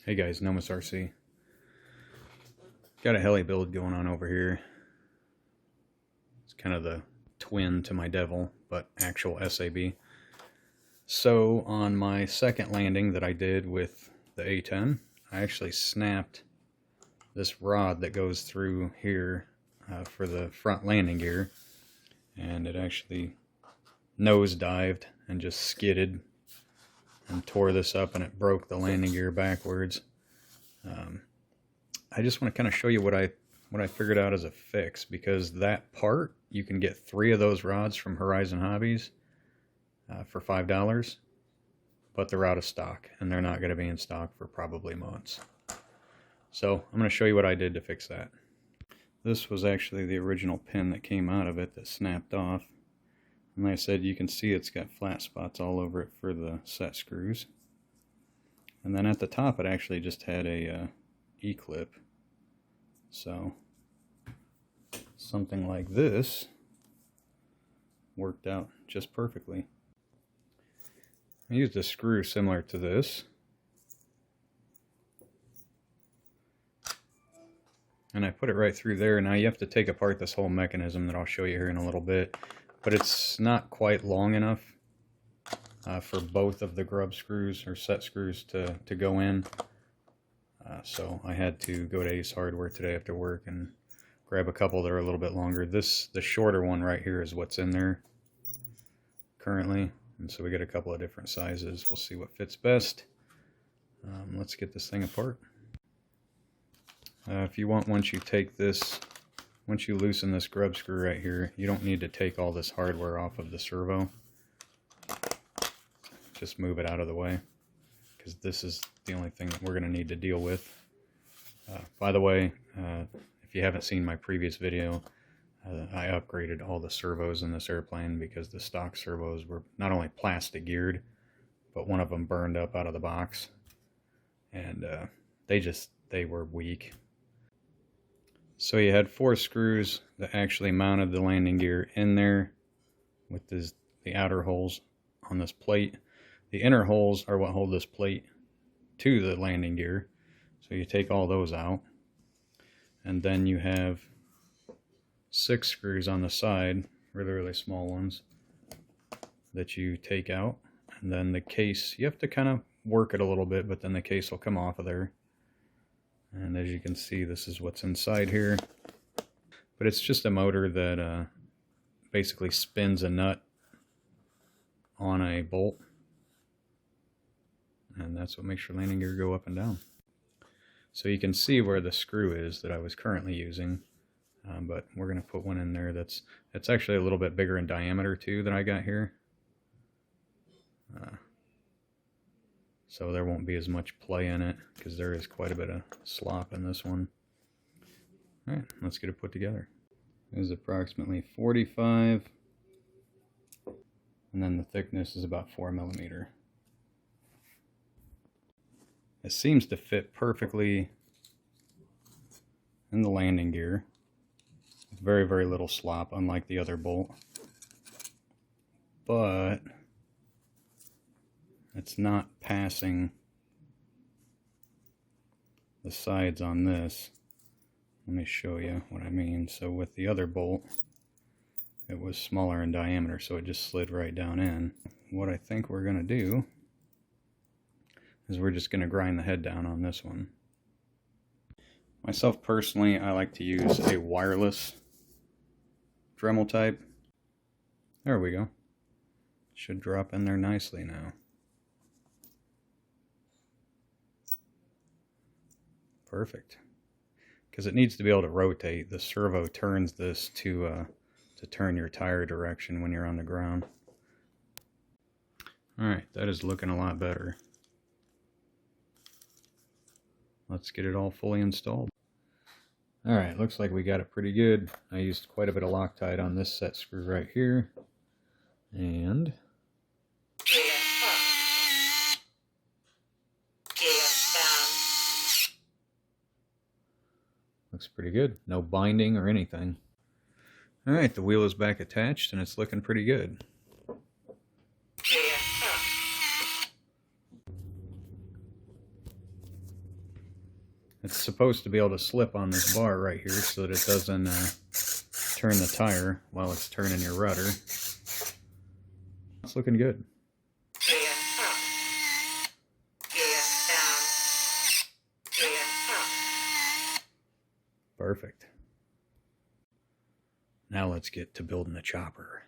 Hey guys, Nomus RC. Got a heli build going on over here. It's kind of the twin to my Devil, but actual SAB. So on my second landing that I did with the A10, I actually snapped this rod that goes through here for the front landing gear, and it actually nosedived and just skidded and tore this up, and it broke the landing gear backwards. I just want to kind of show you what I figured out as a fix, because that part, you can get 3 of those rods from Horizon Hobbies for $5, but they're out of stock, and they're not going to be in stock for probably months. So I'm going to show you what I did to fix that. This was actually the original pin that came out of it that snapped off. And like I said, you can see it's got flat spots all over it for the set screws. And then at the top, it actually just had a E-clip. So something like this worked out just perfectly. I used a screw similar to this, and I put it right through there. Now you have to take apart this whole mechanism that I'll show you here in a little bit, but it's not quite long enough for both of the grub screws or set screws to go in. So I had to go to Ace Hardware today after work and grab a couple that are a little bit longer. The shorter one right here is what's in there currently, and so we got a couple of different sizes. We'll see what fits best. Let's get this thing apart. If you want, once you loosen this grub screw right here, you don't need to take all this hardware off of the servo. Just move it out of the way, because this is the only thing that we're going to need to deal with. By the way, if you haven't seen my previous video, I upgraded all the servos in this airplane because the stock servos were not only plastic geared, but one of them burned up out of the box, and they were weak. So you had 4 screws that actually mounted the landing gear in there with the outer holes on this plate. The inner holes are what hold this plate to the landing gear. So you take all those out. And then you have 6 screws on the side, really small ones, that you take out. And then the case, you have to kind of work it a little bit, but then the case will come off of there. And as you can see, this is what's inside here. But it's just a motor that basically spins a nut on a bolt. And that's what makes your landing gear go up and down. So you can see where the screw is that I was currently using. But we're going to put one in there that's actually a little bit bigger in diameter too than I got here. So there won't be as much play in it, because there is quite a bit of slop in this one. Alright, let's get it put together. It is approximately 45, and then the thickness is about 4 millimeter. It seems to fit perfectly in the landing gear. Very little slop, unlike the other bolt. But it's not passing the sides on this. Let me show you what I mean. So with the other bolt, it was smaller in diameter, so it just slid right down in. What I think we're going to do is we're just going to grind the head down on this one. Myself personally, I like to use a wireless Dremel type. There we go. Should drop in there nicely now. Perfect. Because it needs to be able to rotate. The servo turns this to turn your tire direction when you're on the ground. Alright, that is looking a lot better. Let's get it all fully installed. Alright, looks like we got it pretty good. I used quite a bit of Loctite on this set screw right here. And looks pretty good. No binding or anything. Alright, the wheel is back attached and it's looking pretty good. It's supposed to be able to slip on this bar right here so that it doesn't turn the tire while it's turning your rudder. It's looking good. Perfect. Now let's get to building the chopper.